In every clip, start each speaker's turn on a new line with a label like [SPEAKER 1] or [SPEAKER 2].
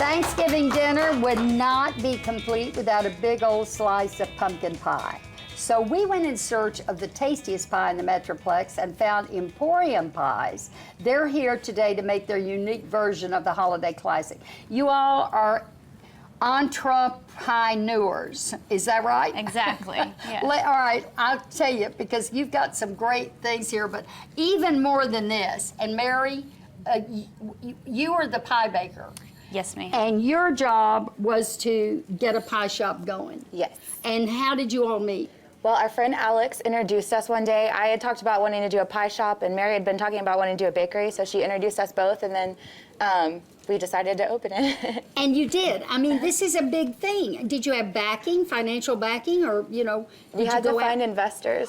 [SPEAKER 1] Thanksgiving dinner would not be complete without a big old slice of pumpkin pie. So we went in search of the tastiest pie in the Metroplex and found Emporium Pies. They're here today to make their unique version of the holiday classic. You all are entrepreneurs, is that right?
[SPEAKER 2] Exactly. Yes.
[SPEAKER 1] All right, I'll tell you, because you've got some great things here, but even more than this, and Mary, you are the pie baker.
[SPEAKER 2] Yes, ma'am.
[SPEAKER 1] And your job was to get a pie shop going.
[SPEAKER 3] Yes.
[SPEAKER 1] And how did you all meet?
[SPEAKER 3] Well, our friend Alex introduced us one day. I had talked about wanting to do a pie shop, and Mary had been talking about wanting to do a bakery, so she introduced us both, and then we decided to open it.
[SPEAKER 1] And you did. I mean, this is a big thing. Did you have backing, financial backing, or, you know,
[SPEAKER 3] We had to find investors.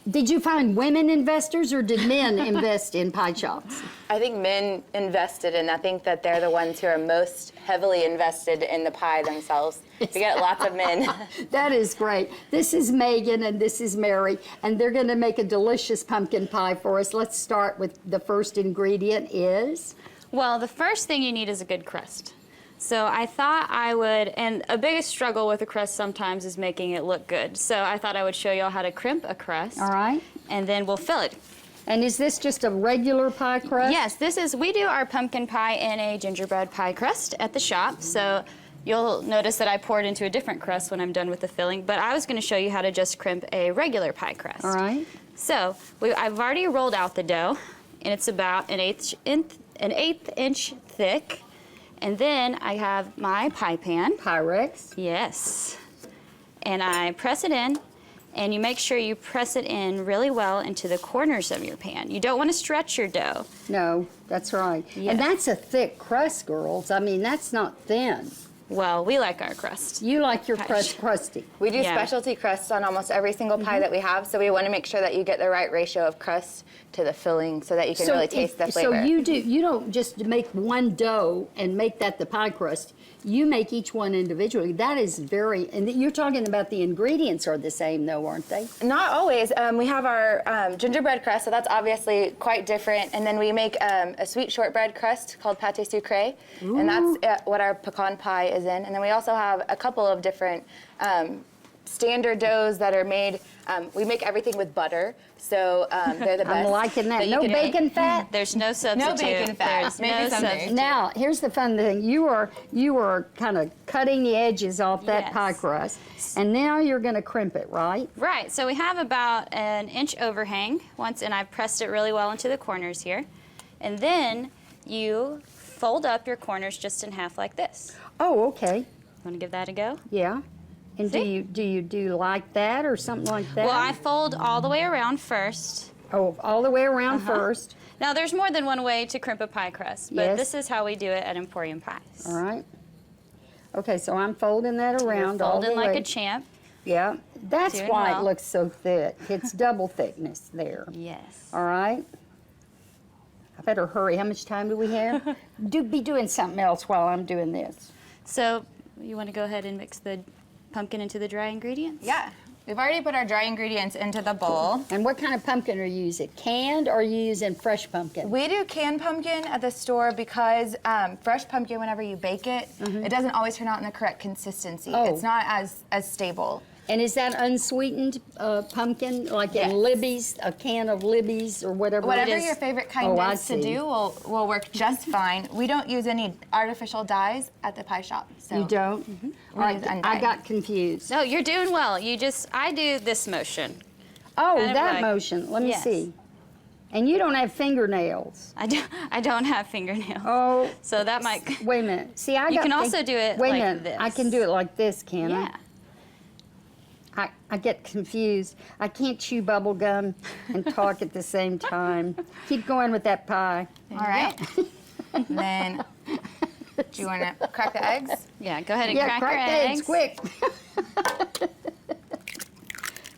[SPEAKER 1] Did you find women investors, or did men invest in pie shops?
[SPEAKER 3] I think men invested, and I think that they're the ones who are most heavily invested in the pie themselves. We get lots of men.
[SPEAKER 1] That is great. This is Megan and this is Mary, and they're going to make a delicious pumpkin pie for us. Let's start with the first ingredient is?
[SPEAKER 2] Well, the first thing you need is a good crust. So I thought I would, and a biggest struggle with a crust sometimes is making it look good. So I thought I would show y'all how to crimp a crust.
[SPEAKER 1] All right.
[SPEAKER 2] And then we'll fill it.
[SPEAKER 1] And is this just a regular pie crust?
[SPEAKER 2] Yes, we do our pumpkin pie in a gingerbread pie crust at the shop. So you'll notice that I poured into a different crust when I'm done with the filling, but I was going to show you how to just crimp a regular pie crust.
[SPEAKER 1] All right.
[SPEAKER 2] So I've already rolled out the dough, and it's about an eighth inch thick. And then I have my pie pan.
[SPEAKER 1] Pyrex.
[SPEAKER 2] Yes. And I press it in, and you make sure you press it in really well into the corners of your pan. You don't want to stretch your dough.
[SPEAKER 1] No, that's right.
[SPEAKER 2] Yes.
[SPEAKER 1] And that's a thick crust, girls. I mean, that's not thin.
[SPEAKER 2] Well, we like our crust.
[SPEAKER 1] You like your crust crusty.
[SPEAKER 3] We do
[SPEAKER 2] Yeah.
[SPEAKER 3] specialty crusts on almost every single pie that we have, so we want to make sure that you get the right ratio of crust to the filling so that you can really taste the flavor.
[SPEAKER 1] So you don't just make one dough and make that the pie crust. You make each one individually. That is very, and you're talking about the ingredients are the same though, aren't they?
[SPEAKER 3] Not always. We have our gingerbread crust, so that's obviously quite different. And then we make a sweet shortbread crust called pâté sucré, and that's what our pecan pie is in. And then we also have a couple of different standard doughs that are made. We make everything with butter, so they're the best.
[SPEAKER 1] I'm liking that.
[SPEAKER 3] you
[SPEAKER 1] No
[SPEAKER 3] can
[SPEAKER 1] bacon
[SPEAKER 3] make.
[SPEAKER 1] fat?
[SPEAKER 2] There's no substitute.
[SPEAKER 3] bacon fat.
[SPEAKER 2] There's
[SPEAKER 3] Maybe
[SPEAKER 2] no
[SPEAKER 3] someday.
[SPEAKER 2] substitute.
[SPEAKER 1] Now, here's the fun thing. You are kind of cutting the edges off that
[SPEAKER 2] Yes.
[SPEAKER 1] pie crust, and now you're going to crimp it, right?
[SPEAKER 2] Right, so we have about an inch overhang and I've pressed it really well into the corners here. And then you fold up your corners just in half like this.
[SPEAKER 1] Oh, okay.
[SPEAKER 2] Want to give that a go?
[SPEAKER 1] Yeah. And
[SPEAKER 2] See?
[SPEAKER 1] do you do like that or something like that?
[SPEAKER 2] Well, I fold all the way around first.
[SPEAKER 1] Oh, all the way around first.
[SPEAKER 2] Now, there's more than one way to crimp a pie crust, but
[SPEAKER 1] Yes.
[SPEAKER 2] this is how we do it at Emporium Pies.
[SPEAKER 1] All right. Okay, so I'm folding that
[SPEAKER 2] You're
[SPEAKER 1] around all the
[SPEAKER 2] folding like
[SPEAKER 1] way.
[SPEAKER 2] a champ.
[SPEAKER 1] Yeah, that's
[SPEAKER 2] Doing
[SPEAKER 1] why
[SPEAKER 2] well.
[SPEAKER 1] it looks so thick. It's double thickness there.
[SPEAKER 2] Yes.
[SPEAKER 1] All right. I better hurry. How much time do we have? Be doing something else while I'm doing this.
[SPEAKER 2] So, you want to go ahead and mix the pumpkin into the dry ingredients?
[SPEAKER 3] Yeah. We've already put our dry ingredients into the bowl.
[SPEAKER 1] And what kind of pumpkin are you using? Canned or are you using fresh pumpkin?
[SPEAKER 3] We do canned pumpkin at the store because fresh pumpkin, whenever you bake it, it doesn't always turn out in the correct consistency.
[SPEAKER 1] Oh.
[SPEAKER 3] It's not as stable.
[SPEAKER 1] And is that unsweetened pumpkin, like
[SPEAKER 3] Yes.
[SPEAKER 1] in Libby's, a can of Libby's or whatever it
[SPEAKER 3] Whatever
[SPEAKER 1] is?
[SPEAKER 3] your favorite kind
[SPEAKER 1] I
[SPEAKER 3] is to
[SPEAKER 1] see.
[SPEAKER 3] do will work just fine. We don't use any artificial dyes at the pie shop. So
[SPEAKER 1] You don't? All right,
[SPEAKER 3] use
[SPEAKER 1] I
[SPEAKER 3] undyed.
[SPEAKER 1] got confused.
[SPEAKER 2] No, you're doing well. I do this motion.
[SPEAKER 1] Oh,
[SPEAKER 2] kind of
[SPEAKER 1] that
[SPEAKER 2] like-
[SPEAKER 1] motion. Let me
[SPEAKER 2] Yes.
[SPEAKER 1] see. And you don't have fingernails.
[SPEAKER 2] I don't have fingernails.
[SPEAKER 1] Oh,
[SPEAKER 2] So that might...
[SPEAKER 1] wait a minute. See, I
[SPEAKER 2] You
[SPEAKER 1] got
[SPEAKER 2] can also do it
[SPEAKER 1] wait
[SPEAKER 2] like
[SPEAKER 1] a minute.
[SPEAKER 2] this.
[SPEAKER 1] I can do it like this, can
[SPEAKER 2] Yeah.
[SPEAKER 1] I get confused. I can't chew bubble gum and talk at the same time. Keep going with that pie.
[SPEAKER 3] all right. And then, do you want to crack the eggs?
[SPEAKER 2] Yeah, go ahead and
[SPEAKER 1] Yeah,
[SPEAKER 2] crack your
[SPEAKER 1] the eggs
[SPEAKER 2] eggs.
[SPEAKER 1] quick.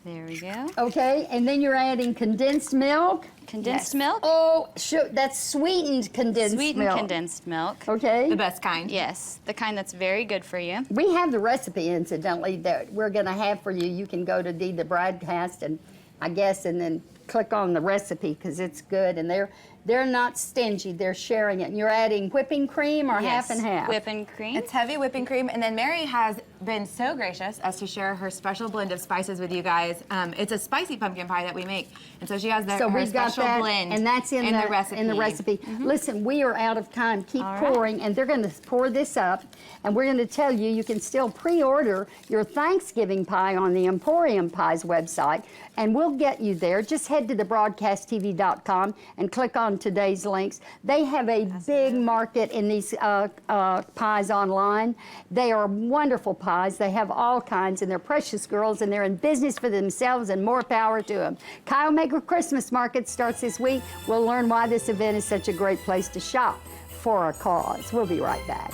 [SPEAKER 2] There we go.
[SPEAKER 1] Okay, and then you're adding condensed milk.
[SPEAKER 2] Condensed milk.
[SPEAKER 1] Oh, that's sweetened condensed
[SPEAKER 2] Sweetened
[SPEAKER 1] milk.
[SPEAKER 2] condensed milk.
[SPEAKER 1] Okay.
[SPEAKER 3] The best kind.
[SPEAKER 2] Yes, the kind that's very good for you.
[SPEAKER 1] We have the recipe, incidentally, that we're going to have for you. You can go to the broadcast and I guess, and then click on the recipe because it's good. And They're not stingy, they're sharing it. And you're adding whipping cream or half and half?
[SPEAKER 2] Whipping cream.
[SPEAKER 3] It's heavy whipping cream, and then Mary has been so gracious as to share her special blend of spices with you guys. It's a spicy pumpkin pie that we make, and so she has
[SPEAKER 1] So
[SPEAKER 3] her
[SPEAKER 1] we've got
[SPEAKER 3] special
[SPEAKER 1] that,
[SPEAKER 3] blend
[SPEAKER 1] and that's in the
[SPEAKER 3] recipe.
[SPEAKER 1] In the recipe. Listen, we are out of time. Keep
[SPEAKER 2] All right.
[SPEAKER 1] pouring, and they're going to pour this up, and we're going to tell you you can still pre-order your Thanksgiving pie on the Emporium Pies website, and we'll get you there. Just head to thebroadcasttv.com and click on today's links. They have a big market in these pies online. They are wonderful pies. They have all kinds, and they're precious girls, and they're in business for themselves, and more power to them. Kyle Maker Christmas Market starts this week. We'll learn why this event is such a great place to shop for a cause. We'll be right back.